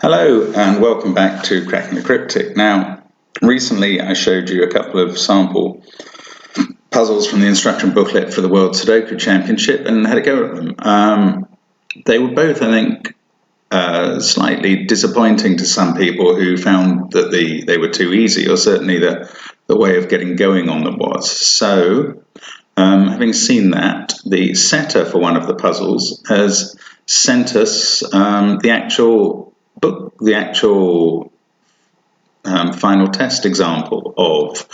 Hello and welcome back to Cracking the Cryptic. Now, recently I showed you a couple of sample puzzles from the instruction booklet for the World Sudoku Championship and had a go at them. They were both, I think, slightly disappointing to some people who found that they were too easy, or certainly the way of getting going on them was. So, having seen that, the setter for one of the puzzles has sent us the actual final test example of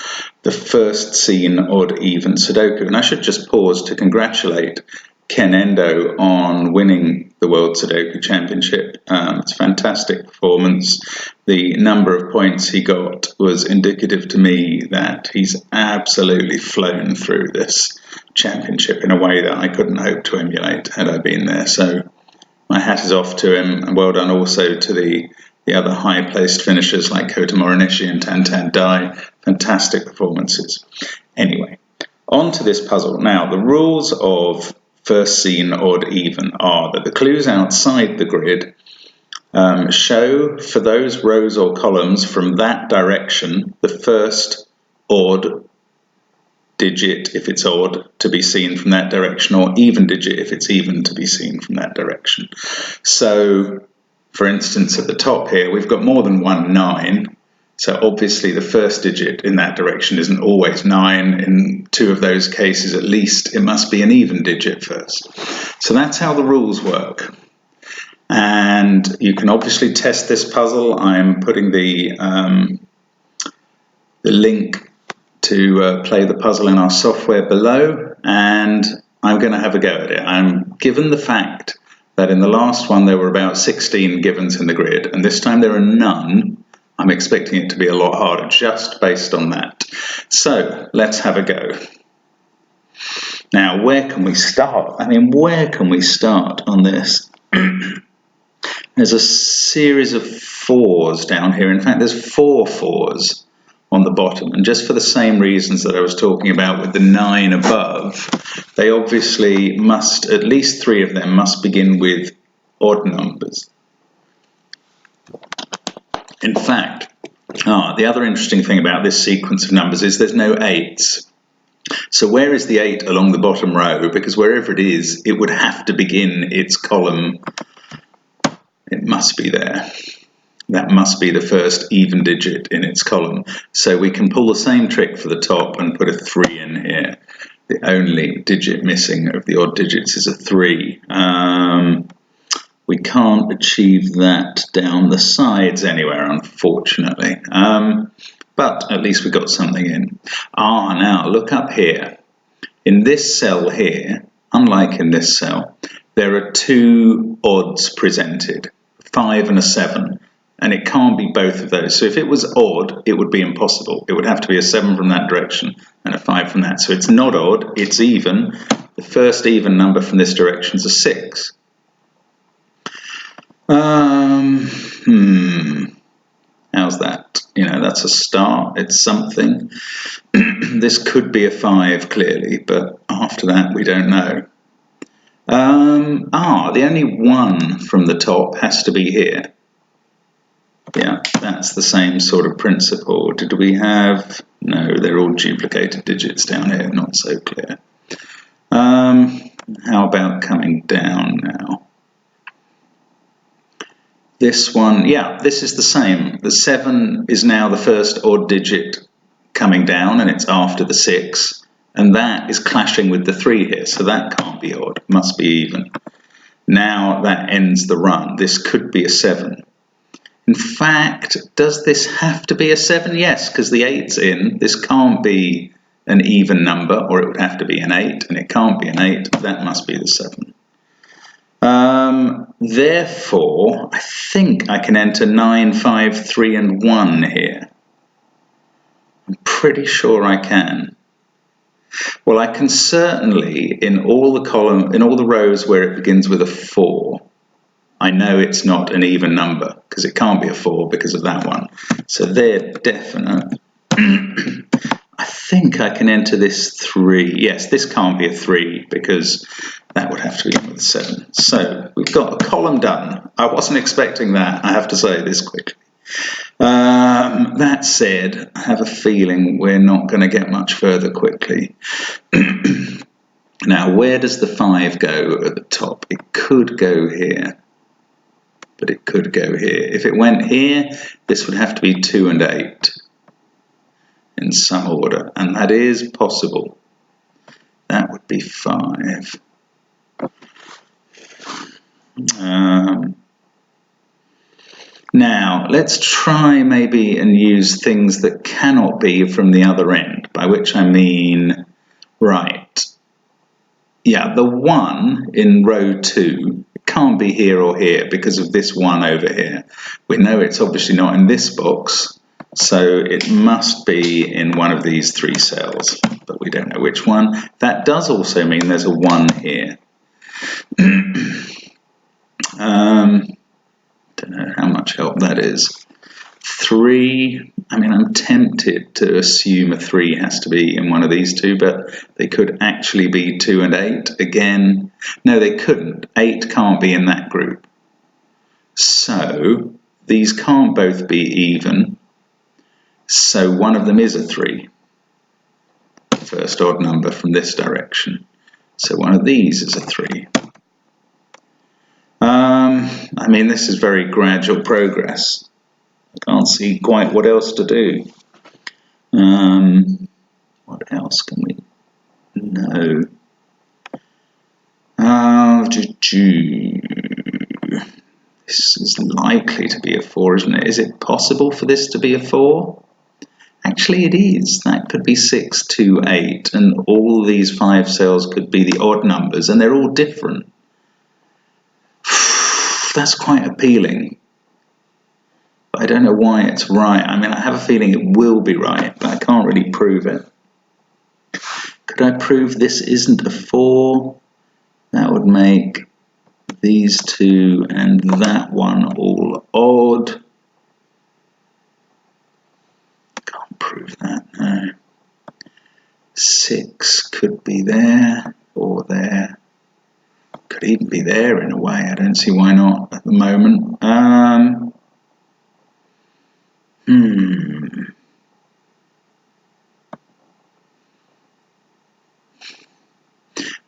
the first seen odd even Sudoku. And I should just pause to congratulate Ken Endo on winning the World Sudoku Championship. It's a fantastic performance. The number of points he got was indicative to me that he's absolutely flown through this championship in a way that I couldn't hope to emulate had I been there. So my hat is off to him, and well done also to the other high-placed finishers like Kota Morinishi and Tantan Dai. Fantastic performances. Anyway, on to this puzzle. Now, the rules of first seen odd even are that the clues outside the grid show for those rows or columns from that direction the first odd digit if it's odd to be seen from that direction, or even digit if it's even to be seen from that direction. So, for instance, at the top here we've got more than one 9, so obviously the first digit in that direction isn't always 9. In 2 of those cases at least it must be an even digit first. So that's how the rules work, and you can obviously test this puzzle. I'm putting the link to play the puzzle in our software below, and I'm going to have a go at it. I'm given the fact that in the last one there were about 16 givens in the grid, and this time there are none. I'm expecting it to be a lot harder just based on that. So let's have a go. Now, where can we start? I mean, where can we start on this? There's a series of 4s down here. In fact, there's 4 4s on the bottom, and just for the same reasons that I was talking about with the 9 above, they obviously must, at least 3 of them must begin with odd numbers. In fact, the other interesting thing about this sequence of numbers is there's no 8s. So where is the 8 along the bottom row? Because wherever it is, it would have to begin its column. It must be there. That must be the first even digit in its column. So we can pull the same trick for the top and put a 3 in here. The only digit missing of the odd digits is a 3. We can't achieve that down the sides anywhere, unfortunately. But at least we got something in. Now look up here. In this cell here, unlike in this cell, there are 2 odds presented, 5 and a 7. And it can't be both of those. So if it was odd, it would be impossible. It would have to be a 7 from that direction and a 5 from that. So it's not odd, it's even. The first even number from this direction is a 6. How's that? That's a start. It's something. This could be a 5, clearly, but after that, we don't know. The only 1 from the top has to be here. Yeah, that's the same sort of principle. Did we have... No, they're all duplicated digits down here, not so clear. How about coming down now? This one, yeah, this is the same. The 7 is now the first odd digit coming down, and it's after the 6. And that is clashing with the 3 here, so that can't be odd, it must be even. Now that ends the run. This could be a 7. In fact, does this have to be a 7? Yes, because the 8's in. This can't be an even number, or it would have to be an 8, and it can't be an 8. That must be the 7. Therefore, I think I can enter 9, 5, 3, and 1 here. I'm pretty sure I can. Well, I can certainly, in all the rows where it begins with a 4, I know it's not an even number, because it can't be a 4 because of that one. So they're definite. I think I can enter this 3. Yes, this can't be a 3 because That would have to be 1 with 7. So we've got a column done. I wasn't expecting that, I have to say, this quickly. That said, I have a feeling we're not going to get much further quickly. Now, where does the 5 go at the top? It could go here, but it could go here. If it went here, this would have to be 2 and 8 in some order, and that is possible. That would be 5. Now, let's try maybe and use things that cannot be from the other end, by which I mean, right, yeah, the 1 in row 2 can't be here or here because of this 1 over here. We know it's obviously not in this box, so it must be in one of these 3 cells, but we don't know which one. That does also mean there's a 1 here. Don't know how much help that is. 3, I mean, I'm tempted to assume a 3 has to be in one of these 2, but they could actually be 2 and 8 again. No, they couldn't. 8 can't be in that group. So these can't both be even. So one of them is a 3. First odd number from this direction. So one of these is a 3. I mean, this is very gradual progress. I can't see quite what else to do. What else can we know? This is likely to be a 4, isn't it? Is it possible for this to be a 4? Actually, it is. That could be 6, 2, 8, and all these 5 cells could be the odd numbers, and they're all different. That's quite appealing. But I don't know why it's right. I mean, I have a feeling it will be right, but I can't really prove it. Could I prove this isn't a 4? That would make these 2 and that one all odd. Can't prove that, no. 6 could be there or there. Could even be there in a way. I don't see why not at the moment.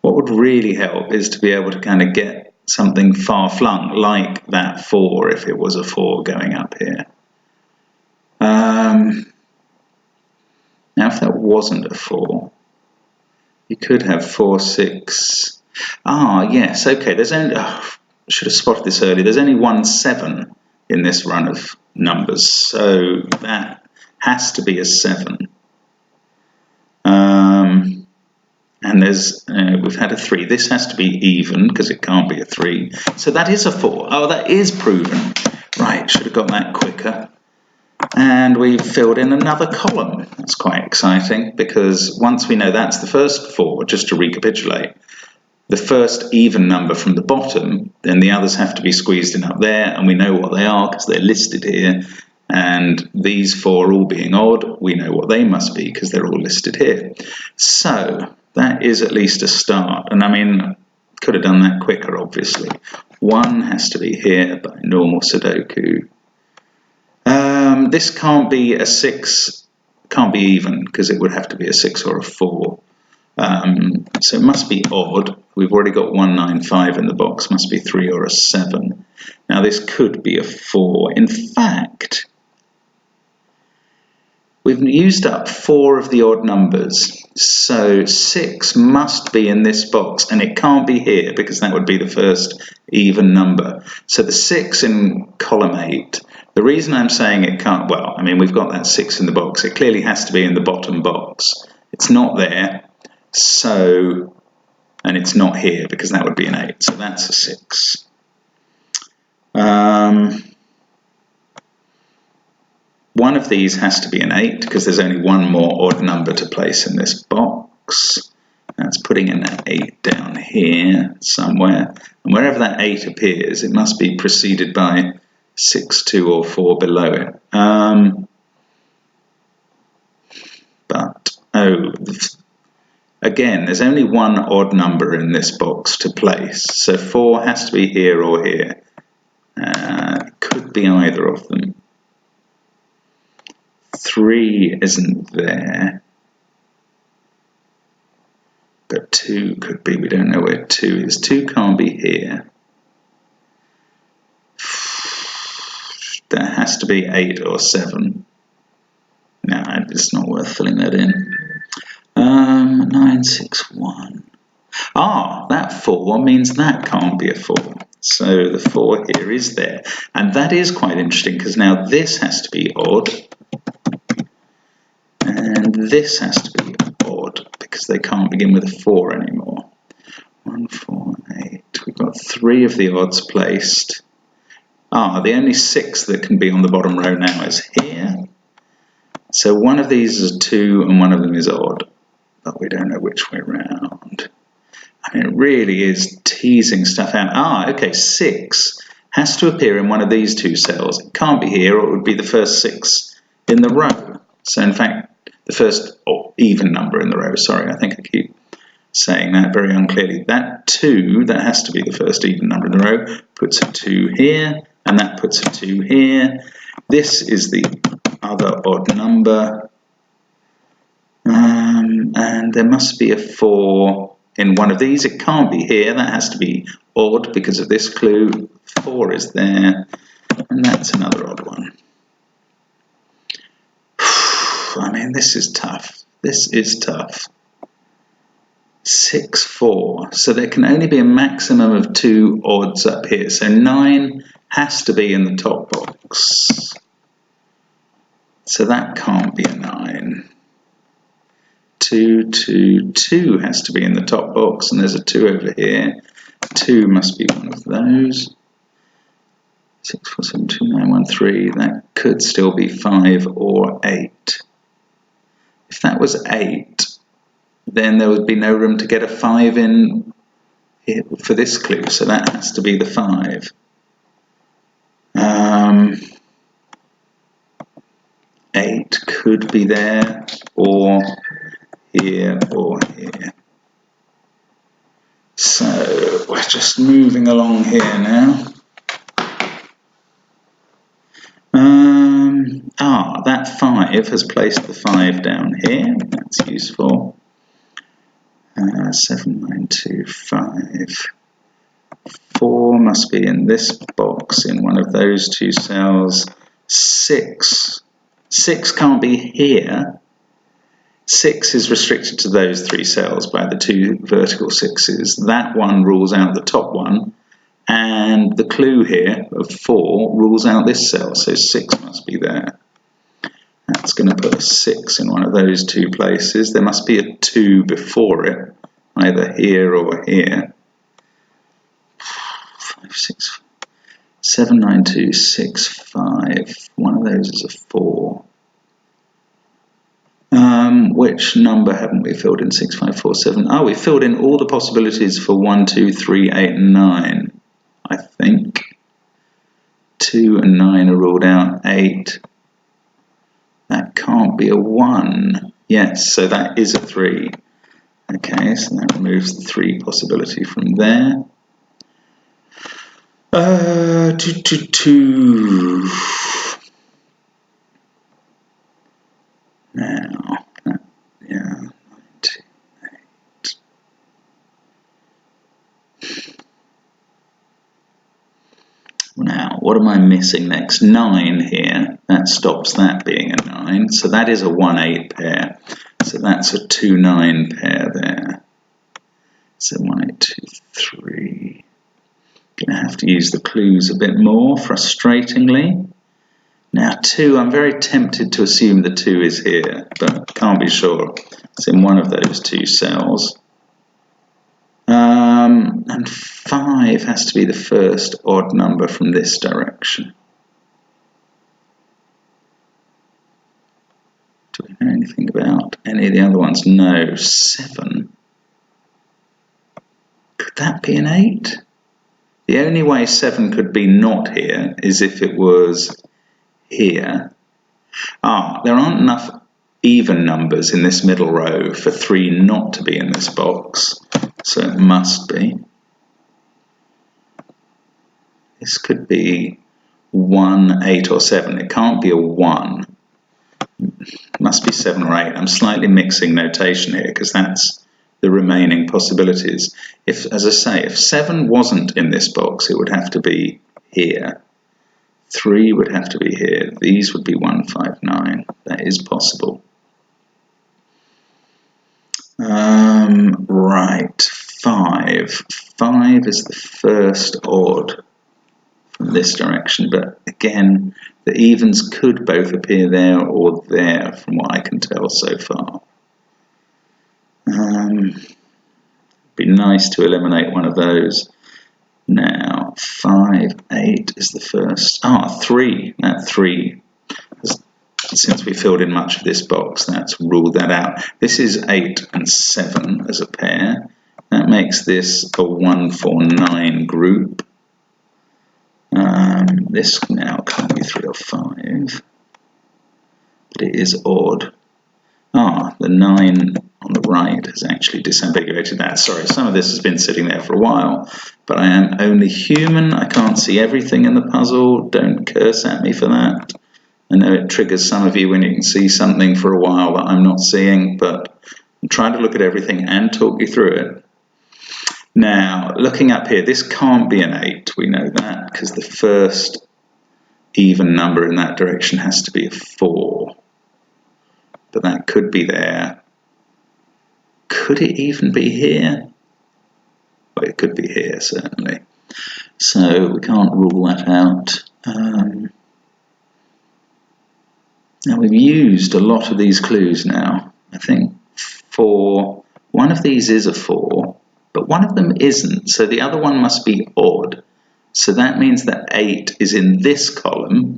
What would really help is to be able to kind of get something far-flung, like that 4, if it was a 4 going up here. Now, if that wasn't a 4, you could have 4, 6... yes, okay, there's only... I should have spotted this earlier. There's only 1 7 in this run of numbers, so that has to be a 7. And there's we've had a 3. This has to be even because it can't be a 3. So that is a 4. Oh, that is proven. Right, should have got that quicker. And we've filled in another column. That's quite exciting because once we know that's the first 4, just to recapitulate, the first even number from the bottom, then the others have to be squeezed in up there, and we know what they are because they're listed here. And these 4 all being odd, we know what they must be because they're all listed here. So that is at least a start. And I mean, could have done that quicker, obviously. 1 has to be here by normal Sudoku. This can't be a 6, can't be even because it would have to be a 6 or a 4. So it must be odd. We've already got 1, 9, 5 in the box, must be 3 or a 7. Now this could be a 4. In fact, we've used up 4 of the odd numbers, so 6 must be in this box, and it can't be here because that would be the first even number. So the 6 in column 8, the reason I'm saying it can't, well, I mean, we've got that 6 in the box. It clearly has to be in the bottom box. It's not there, so, and it's not here because that would be an 8, so that's a 6. One of these has to be an 8 because there's only one more odd number to place in this box. That's putting an 8 down here somewhere. And wherever that 8 appears, it must be preceded by 6, 2, or 4 below it. again, there's only one odd number in this box to place, so 4 has to be here or here. It could be either of them. 3 isn't there, but 2 could be. We don't know where 2 is. 2 can't be here. There has to be 8 or 7. No, it's not worth filling that in. 9, 6, 1. Ah, that 4 means that can't be a 4. So the 4 here is there. And that is quite interesting, because now this has to be odd. And this has to be odd, because they can't begin with a 4 anymore. 1, 4, 8. We've got 3 of the odds placed. Ah, the only 6 that can be on the bottom row now is here. So one of these is 2 and one of them is odd. But we don't know which way round. I mean, it really is teasing stuff out. Ah, okay, 6 has to appear in one of these 2 cells. It can't be here, or it would be the first 6 in the row. So in fact, the first even number in the row. Sorry, I think I keep saying that very unclearly. That 2, that has to be the first even number in the row, puts a 2 here, and that puts a 2 here. This is the other odd number. And there must be a 4 in one of these. It can't be here. That has to be odd because of this clue. 4 is there, and that's another odd one. I mean, this is tough. This is tough. 6, 4. So there can only be a maximum of 2 odds up here. So 9 has to be in the top box. So that can't be a 9. 2, 2, 2 has to be in the top box, and there's a 2 over here. 2 must be one of those. 6, 4, 7, 2, 9, 1, 3. That could still be 5 or 8. If that was 8, then there would be no room to get a 5 in here for this clue, so that has to be the 5. 8 could be there, or here, or here. So we're just moving along here now. That 5 has placed the 5 down here. That's useful. 7, 9, 2, 5. 4 must be in this box in one of those 2 cells. 6 can't be here. 6 is restricted to those 3 cells by the 2 vertical 6s. That one rules out the top one, and the clue here of 4 rules out this cell, so 6 must be there. That's going to put a 6 in one of those 2 places. There must be a 2 before it, either here or here. 5, 6, 7, 9, 2, 6, 5. One of those is a 4. Which number haven't we filled in? 6, 5, 4, 7. Oh, we filled in all the possibilities for 1, 2, 3, 8, and 9, I think. 2 and 9 are ruled out. 8. That can't be a 1. Yes, so that is a 3. Okay, so that removes the 3 possibility from there. 2, 2, 2. Now, yeah, 9, 2, 8. Now, what am I missing next? 9 here. That stops that being a 9. So that is a 1, 8 pair. So that's a 2, 9 pair there. So 1, 8, 2, 3. Gonna have to use the clues a bit more, frustratingly. Now 2, I'm very tempted to assume the 2 is here, but can't be sure. It's in one of those 2 cells. And 5 has to be the first odd number from this direction. Do we know anything about any of the other ones? No. 7. Could that be an 8? The only way 7 could be not here is if it was here. There aren't enough even numbers in this middle row for 3 not to be in this box, so it must be. This could be 1, 8 or 7. It can't be a 1. It must be 7 or 8. I'm slightly mixing notation here because that's the remaining possibilities. If, as I say, if 7 wasn't in this box, it would have to be here. 3 would have to be here. These would be 1, 5, 9. That is possible. Right, 5. 5 is the first odd from this direction, but again, the evens could both appear there or there from what I can tell so far. Be nice to eliminate one of those. Now, 5, 8 is the first. 3. That 3. Since we filled in much of this box, that's ruled that out. This is 8 and 7 as a pair. That makes this a 1, 4, 9 group. This now can't be 3 or 5, but it is odd. The 9 on the right has actually disambiguated that. Sorry, some of this has been sitting there for a while, but I am only human. I can't see everything in the puzzle. Don't curse at me for that. I know it triggers some of you when you can see something for a while that I'm not seeing, but I'm trying to look at everything and talk you through it. Now, looking up here, this can't be an 8. We know that because the first even number in that direction has to be a 4. But that could be there. Could it even be here? Well, it could be here, certainly. So we can't rule that out. Now we've used a lot of these clues now. I think 4, one of these is a 4, but one of them isn't, so the other one must be odd. So that means that 8 is in this column,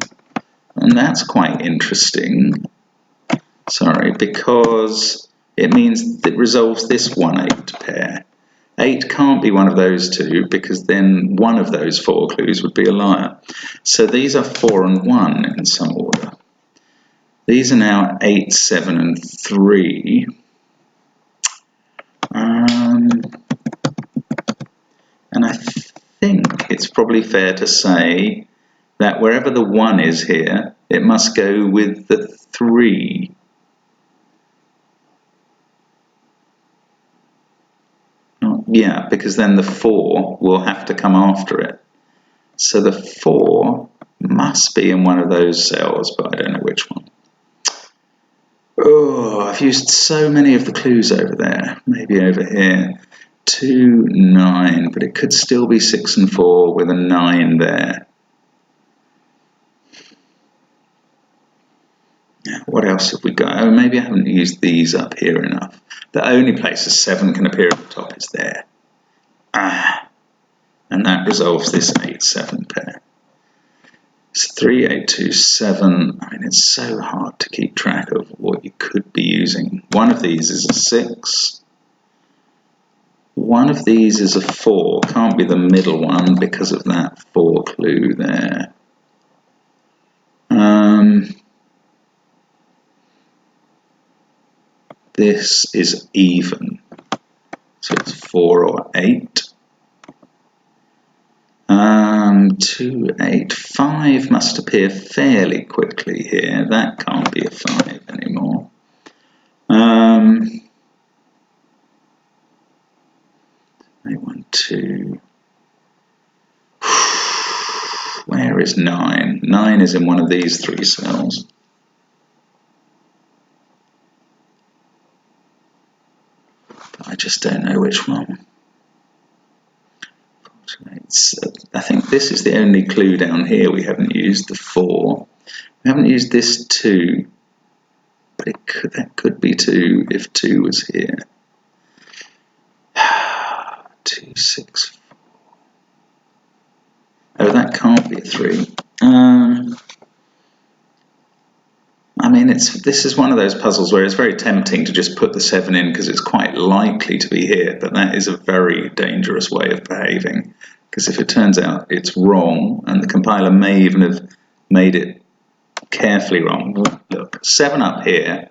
and that's quite interesting. Sorry, because it means it resolves this 1, 8 pair. 8 can't be one of those two, because then one of those 4 clues would be a liar. So these are 4 and 1 in some order. These are now 8, 7 and 3. And I think it's probably fair to say that wherever the 1 is here, it must go with the 3. Yeah, because then the 4 will have to come after it. So the 4 must be in one of those cells, but I don't know which one. Oh, I've used so many of the clues over there. Maybe over here. 2, 9, but it could still be 6 and 4 with a 9 there. What else have we got? Oh, maybe I haven't used these up here enough. The only place a 7 can appear at the top is there. And that resolves this 8, 7 pair. It's 3, 8, 2, 7. I mean, it's so hard to keep track of what you could be using. One of these is a 6. One of these is a 4. Can't be the middle one because of that 4 clue there. This is even. So it's 4 or 8. 2, 8, 5 must appear fairly quickly here. That can't be a 5 anymore. 1, 2. Where is 9? 9 is in one of these 3 cells. But I just don't know which one. I think this is the only clue down here we haven't used, the 4. We haven't used this 2, but that could be 2 if 2 was here. 2, 6, 4. Oh, that can't be a 3. I mean, this is one of those puzzles where it's very tempting to just put the 7 in because it's quite likely to be here, but that is a very dangerous way of behaving. Because if it turns out it's wrong, and the compiler may even have made it carefully wrong. Look, 7 up here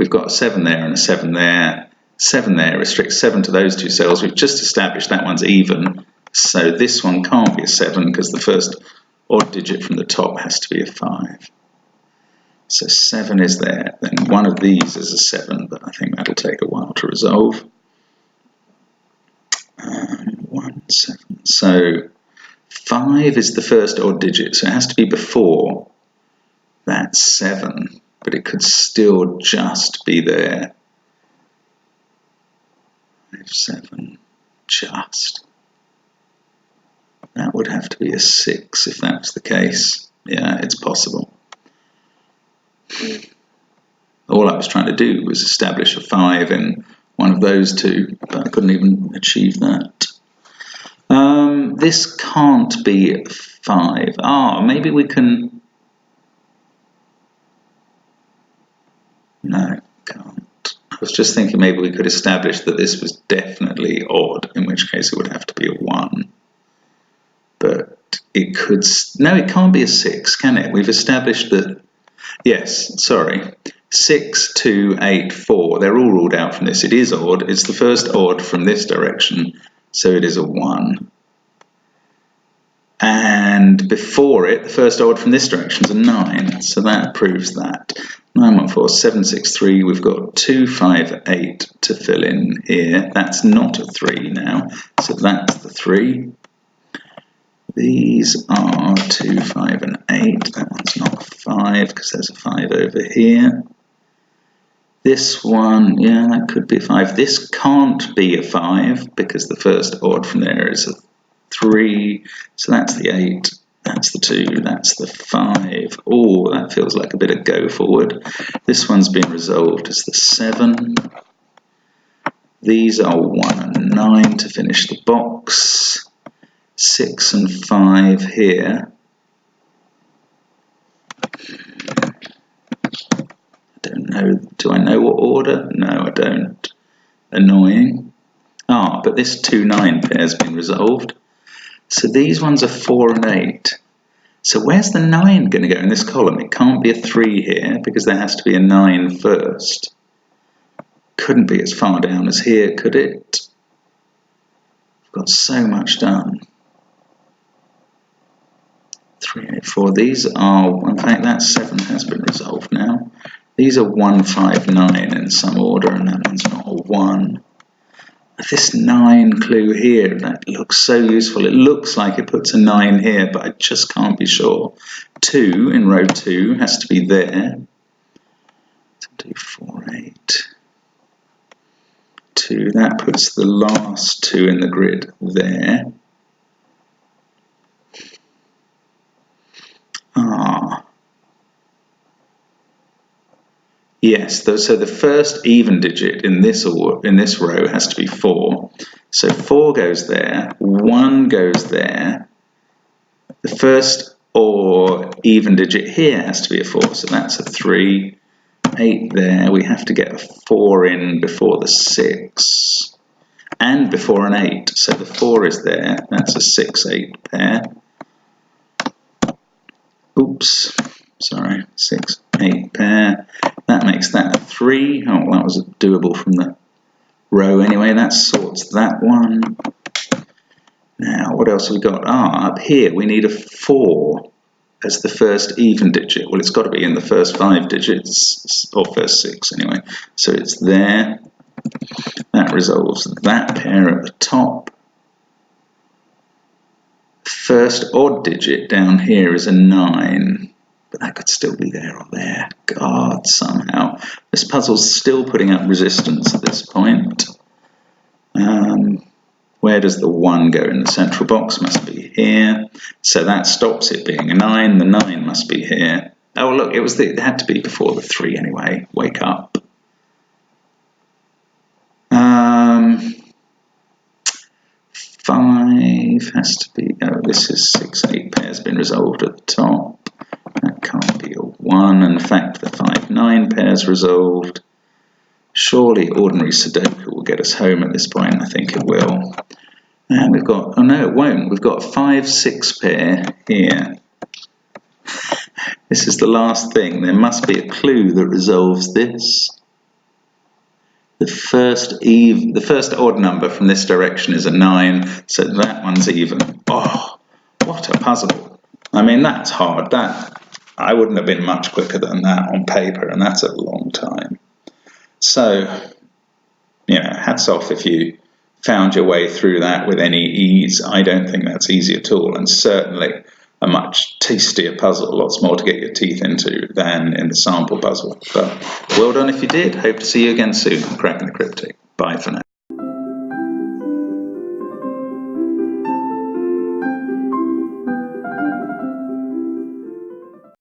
we've got a 7 there and a 7 there. 7 there restricts 7 to those two cells. We've just established that one's even. So this one can't be a 7 because the first odd digit from the top has to be a 5. So 7 is there. Then one of these is a 7, but I think that'll take a while to resolve. 1, 7. So 5 is the first odd digit, so it has to be before that 7, but it could still just be there. 5, 7, just. That would have to be a 6 if that was the case. Yeah, it's possible. All I was trying to do was establish a 5 in one of those two, but I couldn't even achieve that. This can't be 5. Maybe we can... No, can't. I was just thinking maybe we could establish that this was definitely odd, in which case it would have to be a 1. But it could... No, it can't be a 6, can it? We've established that... Yes, sorry. 6, 2, 8, 4. They're all ruled out from this. It is odd. It's the first odd from this direction, so it is a 1. And before it, the first odd from this direction is a 9, so that proves that. 9, 1, 4, 7, 6, 3. We've got 2, 5, 8 to fill in here. That's not a 3 now, so that's the 3. These are 2, 5, and 8. That one's not a 5 because there's a 5 over here. This one, yeah, that could be a 5. This can't be a 5 because the first odd from there is a 3. So that's the 8, that's the 2, that's the 5. Oh, that feels like a bit of go forward. This one's been resolved as the 7. These are 1 and 9 to finish the box. 6 and 5 here. I don't know. Do I know what order? No, I don't. Annoying. But this 2, 9 pair's been resolved. So these ones are 4 and 8. So where's the 9 going to go in this column? It can't be a 3 here because there has to be a 9 first. Couldn't be as far down as here, could it? We've got so much done. 3, 8, 4. These are, in fact, that 7 has been resolved now. These are 1, 5, 9 in some order, and that one's not a 1. This 9 clue here, that looks so useful. It looks like it puts a 9 here, but I just can't be sure. 2 in row 2 has to be there. 2, 4, 8. 2, that puts the last 2 in the grid there. Yes, so the first even digit in this row has to be 4. So 4 goes there, 1 goes there. The first or even digit here has to be a 4, so that's a 3. 8 there, we have to get a 4 in before the 6 and before an 8, so the 4 is there. That's a 6, 8 pair. Oops, sorry, 6, 8 pair. That makes that a 3. Oh, that was doable from the row anyway. That sorts that one. Now, what else have we got? Up here we need a 4 as the first even digit. Well, it's got to be in the first 5 digits, or first 6 anyway. So it's there. That resolves that pair at the top. First odd digit down here is a 9, but that could still be there or there. God, somehow. This puzzle's still putting up resistance at this point. Where does the 1 go in the central box? Must be here. So that stops it being a 9. The 9 must be here. Oh, look, it had to be before the 3 anyway. Wake up. 5 has to be, this is 6, 8 pairs been resolved at the top. That can't be a 1. In fact, the 5, 9 pairs resolved. Surely ordinary Sudoku will get us home at this point. I think it will. And we've got, oh no, it won't. We've got a 5, 6 pair here. This is the last thing. There must be a clue that resolves this. The first odd number from this direction is a 9, so that one's even. Oh, what a puzzle. I mean, that's hard. I wouldn't have been much quicker than that on paper, and that's a long time. So, hats off if you found your way through that with any ease. I don't think that's easy at all, and certainly a much tastier puzzle, lots more to get your teeth into than in the sample puzzle. But well done if you did. Hope to see you again soon on Cracking the Cryptic. Bye for now.